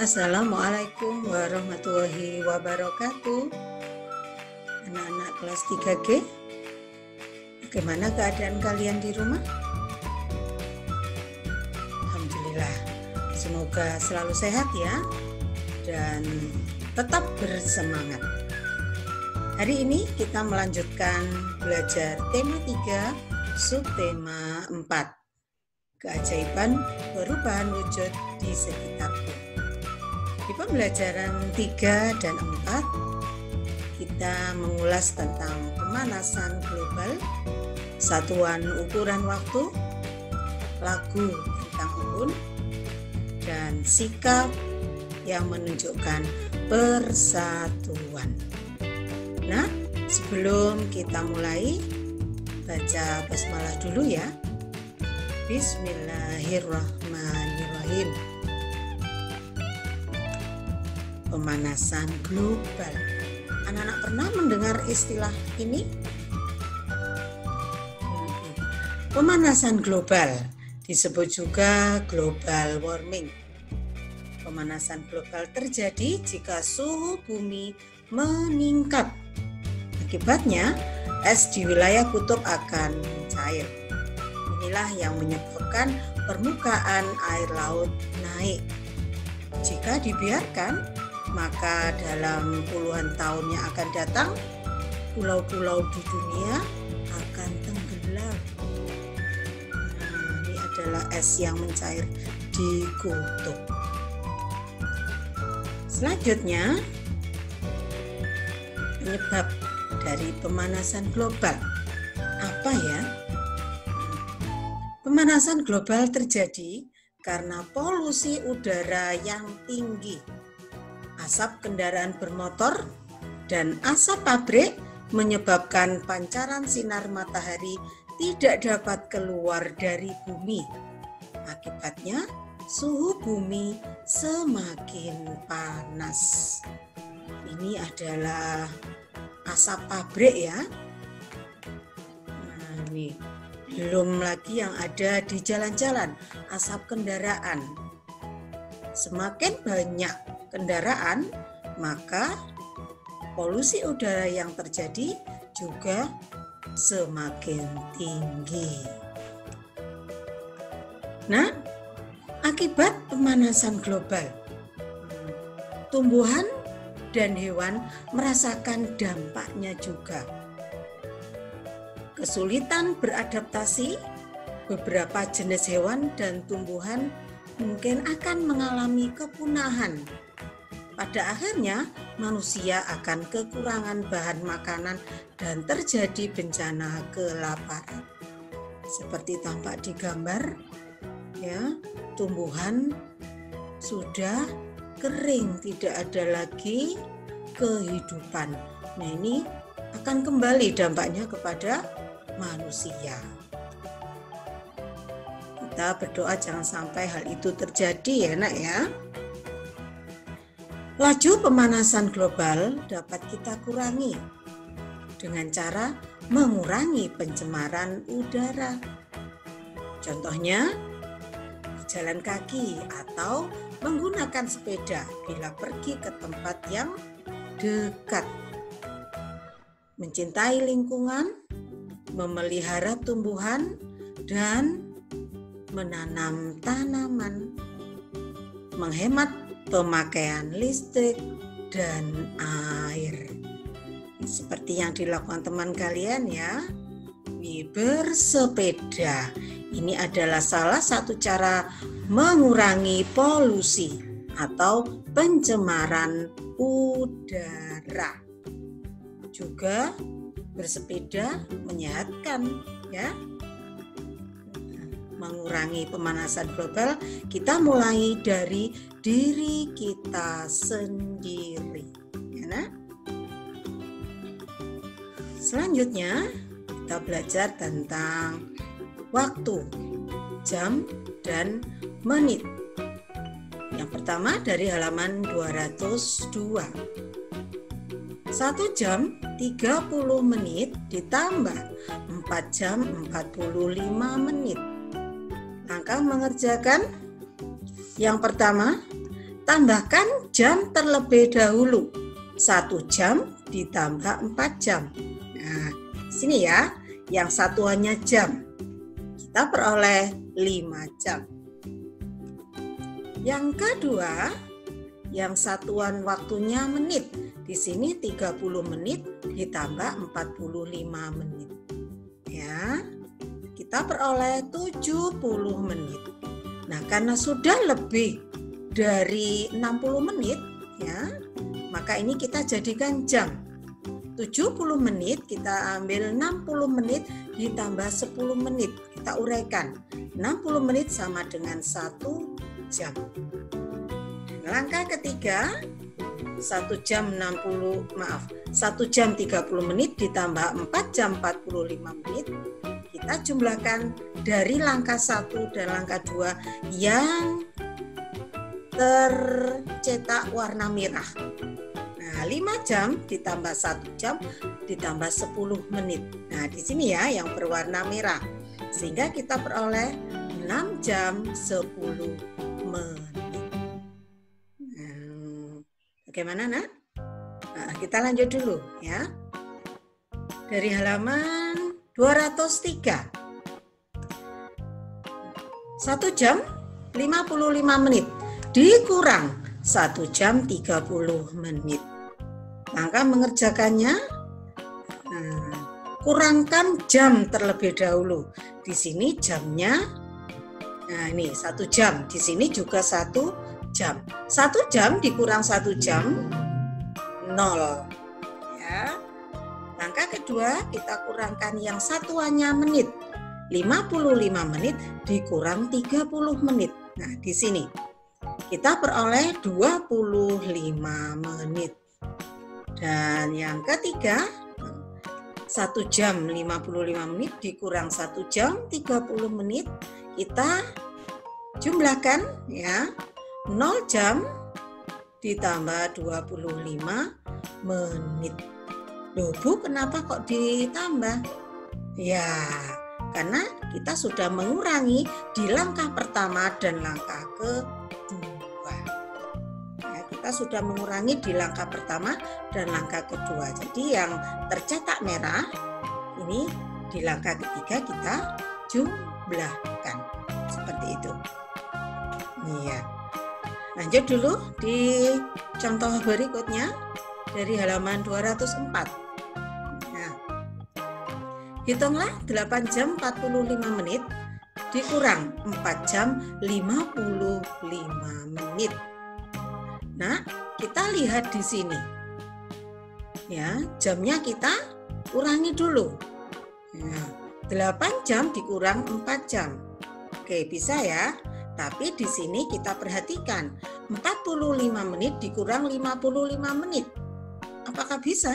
Assalamualaikum warahmatullahi wabarakatuh. Anak-anak kelas 3G, bagaimana keadaan kalian di rumah? Alhamdulillah, semoga selalu sehat ya, dan tetap bersemangat. Hari ini kita melanjutkan belajar tema 3, subtema 4, keajaiban perubahan wujud di sekitarku. Di pembelajaran 3 dan 4, kita mengulas tentang pemanasan global, satuan ukuran waktu, lagu tentang embun, dan sikap yang menunjukkan persatuan. Nah, sebelum kita mulai, baca basmalah dulu ya. Bismillahirrahmanirrahim. Pemanasan global. Anak-anak pernah mendengar istilah ini? Pemanasan global disebut juga global warming. Pemanasan global terjadi jika suhu bumi meningkat. Akibatnya, es di wilayah kutub akan mencair. Inilah yang menyebabkan permukaan air laut naik. Jika dibiarkan, maka dalam puluhan tahun yang akan datang, pulau-pulau di dunia akan tenggelam. Nah, ini adalah es yang mencair di kutub. Selanjutnya, penyebab dari pemanasan global. Apa ya? Pemanasan global terjadi karena polusi udara yang tinggi. Asap kendaraan bermotor dan asap pabrik menyebabkan pancaran sinar matahari tidak dapat keluar dari bumi. Akibatnya, suhu bumi semakin panas. Ini adalah asap pabrik ya. Nah, ini belum lagi yang ada di jalan-jalan, asap kendaraan. Semakin banyak kendaraan, maka polusi udara yang terjadi juga semakin tinggi. Nah, akibat pemanasan global, tumbuhan dan hewan merasakan dampaknya juga. Kesulitan beradaptasi, beberapa jenis hewan dan tumbuhan mungkin akan mengalami kepunahan. Pada akhirnya, manusia akan kekurangan bahan makanan dan terjadi bencana kelaparan. Seperti tampak di gambar, ya, tumbuhan sudah kering, tidak ada lagi kehidupan. Nah, ini akan kembali dampaknya kepada manusia. Kita berdoa jangan sampai hal itu terjadi ya nak ya. Laju pemanasan global dapat kita kurangi dengan cara mengurangi pencemaran udara. Contohnya, berjalan kaki atau menggunakan sepeda bila pergi ke tempat yang dekat. Mencintai lingkungan, memelihara tumbuhan, dan menanam tanaman, menghemat pemakaian listrik dan air. Seperti yang dilakukan teman kalian ya, bersepeda. Ini adalah salah satu cara mengurangi polusi atau pencemaran udara. Juga bersepeda menyehatkan ya. Mengurangi pemanasan global, kita mulai dari diri kita sendiri. Ya, nah? Selanjutnya, kita belajar tentang waktu, jam, dan menit. Yang pertama dari halaman 202. 1 jam 30 menit ditambah 4 jam 45 menit. Langkah mengerjakan. Yang pertama, tambahkan jam terlebih dahulu. 1 jam ditambah 4 jam. Nah, sini ya, yang satuannya jam. Kita peroleh 5 jam. Yang kedua, yang satuan waktunya menit. Di sini 30 menit ditambah 45 menit. Ya, kita peroleh 70 menit. Nah, karena sudah lebih dari 60 menit, ya, maka ini kita jadikan jam. 70 menit kita ambil 60 menit ditambah 10 menit. Kita uraikan. 60 menit sama dengan 1 jam. Langkah ketiga, 1 jam 30 menit ditambah 4 jam 45 menit. Kita jumlahkan dari langkah 1 dan langkah 2 yang tercetak warna merah. Nah, 5 jam ditambah 1 jam ditambah 10 menit. Nah, di sini ya yang berwarna merah. Sehingga kita peroleh 6 jam 10 menit. Bagaimana, Nak? Nah, kita lanjut dulu ya. Dari halaman 203. 1 jam 55 menit dikurang 1 jam 30 menit. Langkah mengerjakannya, kurangkan jam terlebih dahulu. Di sini jamnya, nah ini 1 jam. Di sini juga 1 jam. 1 jam dikurang 1 jam 0. Ya. Langkah kedua, kita kurangkan yang satuannya menit. 55 menit dikurang 30 menit. Nah, di sini kita peroleh 25 menit. Dan yang ketiga, 1 jam 55 menit dikurang 1 jam 30 menit. Kita jumlahkan ya. 0 jam ditambah 25 menit. Loh Bu, kenapa kok ditambah? Ya, karena kita sudah mengurangi di langkah pertama dan langkah kedua. Ya, kita sudah mengurangi di langkah pertama dan langkah kedua. Jadi yang tercetak merah ini di langkah ketiga kita jumlahkan. Seperti itu. Iya. Lanjut dulu di contoh berikutnya dari halaman 204. Nah, hitunglah 8 jam 45 menit dikurang 4 jam 55 menit. Nah, kita lihat di sini. Ya, jamnya kita kurangi dulu. Nah, 8 jam dikurang 4 jam. Oke, bisa ya. Tapi di sini kita perhatikan 45 menit dikurang 55 menit. Apakah bisa?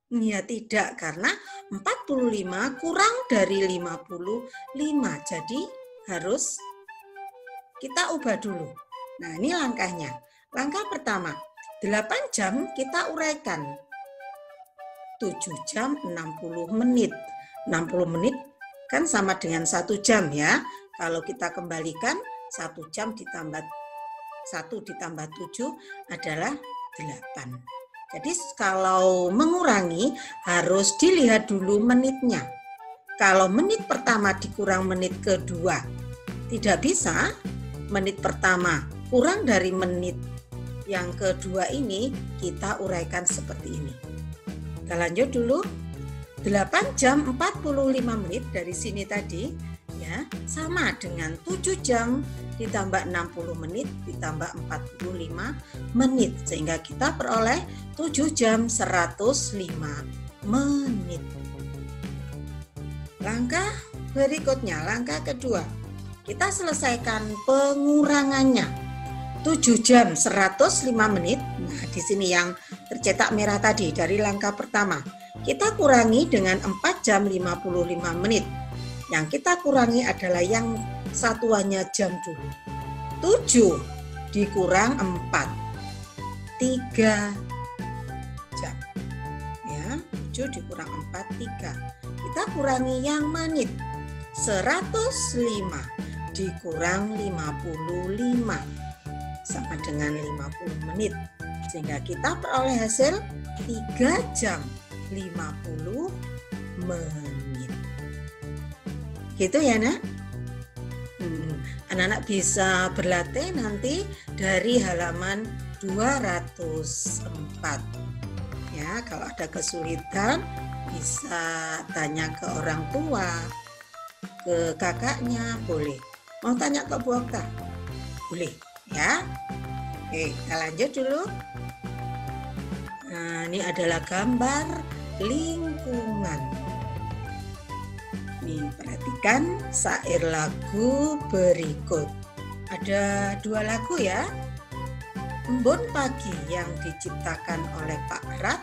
Ya tidak, karena 45 kurang dari 55. Jadi harus kita ubah dulu. Nah, ini langkahnya. Langkah pertama, 8 jam kita uraikan. 7 jam 60 menit. 60 menit kan sama dengan 1 jam ya. Kalau kita kembalikan 1 jam ditambah 1 ditambah 7 adalah 8. Jadi kalau mengurangi harus dilihat dulu menitnya. Kalau menit pertama dikurang menit kedua, tidak bisa menit pertama kurang dari menit yang kedua ini kita uraikan seperti ini. Kita lanjut dulu. 8 jam 45 menit dari sini tadi ya, sama dengan 7 jam ditambah 60 menit ditambah 45 menit. Sehingga kita peroleh 7 jam 105 menit. Langkah berikutnya, langkah kedua. Kita selesaikan pengurangannya. 7 jam 105 menit. Nah, di sini yang tercetak merah tadi dari langkah pertama. Kita kurangi dengan 4 jam 55 menit. Yang kita kurangi adalah yang satuannya jam dulu. 7 dikurang 4. 3 jam. Ya, 7 dikurang 4, 3. Kita kurangi yang menit. 105 dikurang 55. sama dengan 50 menit. Sehingga kita peroleh hasil 3 jam 50 menit. Gitu ya, Nak? Anak-anak bisa berlatih nanti dari halaman 204. Ya, kalau ada kesulitan bisa tanya ke orang tua, ke kakaknya, boleh. Mau tanya ke Bu Okta? Boleh, ya. Oke, kita lanjut dulu. Nah, ini adalah gambar lingkungan. Nih, perhatikan syair lagu berikut. Ada 2 lagu ya. Embun Pagi yang diciptakan oleh Pak Rat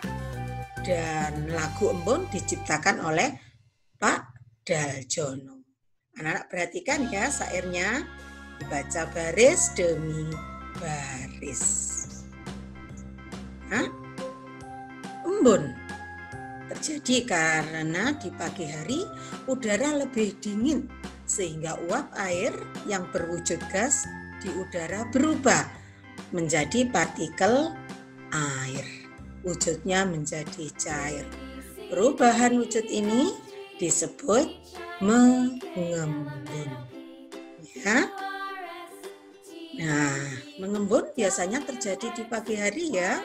dan lagu Embun diciptakan oleh Pak Daljono. Anak-anak perhatikan ya syairnya, dibaca baris demi baris. Nah, embun terjadi karena di pagi hari udara lebih dingin sehingga uap air yang berwujud gas di udara berubah menjadi partikel air. Wujudnya menjadi cair. Perubahan wujud ini disebut mengembun. Ya. Nah, mengembun biasanya terjadi di pagi hari ya.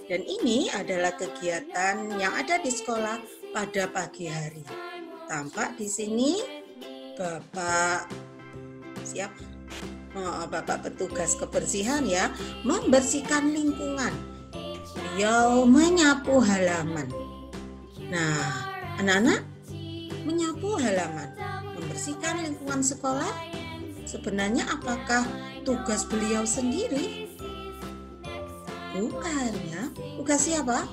Dan ini adalah kegiatan yang ada di sekolah pada pagi hari. Tampak di sini Bapak siapa? Bapak petugas kebersihan ya, membersihkan lingkungan. Beliau menyapu halaman. Nah, anak-anak menyapu halaman, membersihkan lingkungan sekolah. Sebenarnya apakah tugas beliau sendiri? Bukan ya. Tugas siapa?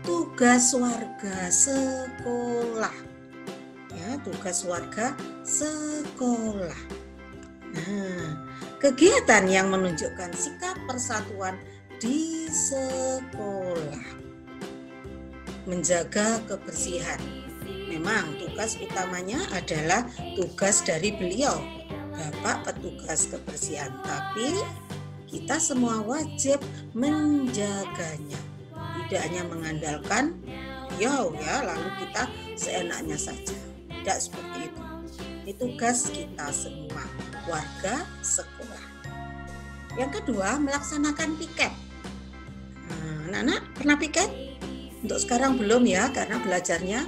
Tugas warga sekolah. Ya, tugas warga sekolah. Nah, kegiatan yang menunjukkan sikap persatuan di sekolah. Menjaga kebersihan. Memang tugas utamanya adalah tugas dari beliau, Bapak petugas kebersihan. Tapi kita semua wajib menjaganya. Tidak hanya mengandalkan beliau ya, lalu kita seenaknya saja. Tidak seperti itu. Ini tugas kita semua, warga sekolah. Yang kedua, melaksanakan piket. Anak-anak pernah piket? Untuk sekarang belum ya, karena belajarnya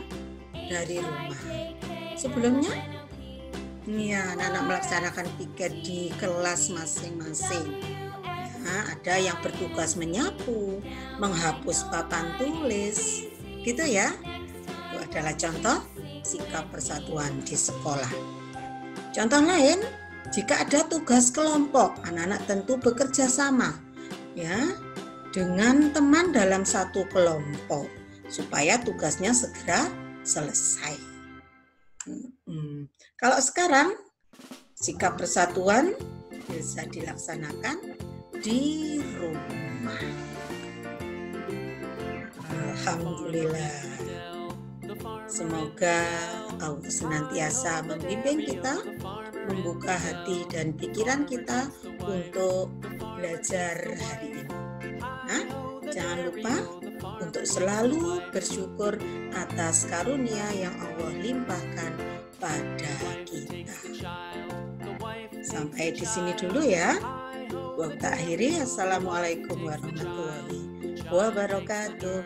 dari rumah. Sebelumnya, ya, anak-anak melaksanakan piket di kelas masing-masing. Ya, ada yang bertugas menyapu, menghapus papan tulis, gitu ya. Itu adalah contoh sikap persatuan di sekolah. Contoh lain, jika ada tugas kelompok, anak-anak tentu bekerja sama, ya, dengan teman dalam satu kelompok supaya tugasnya segera selesai. Kalau sekarang sikap persatuan bisa dilaksanakan di rumah. Alhamdulillah. Semoga Allah senantiasa membimbing kita, membuka hati dan pikiran kita untuk belajar hari ini. Nah, jangan lupa untuk selalu bersyukur atas karunia yang Allah limpahkan pada kita. Sampai di sini dulu ya. Waktu akhiri, assalamualaikum warahmatullahi wabarakatuh.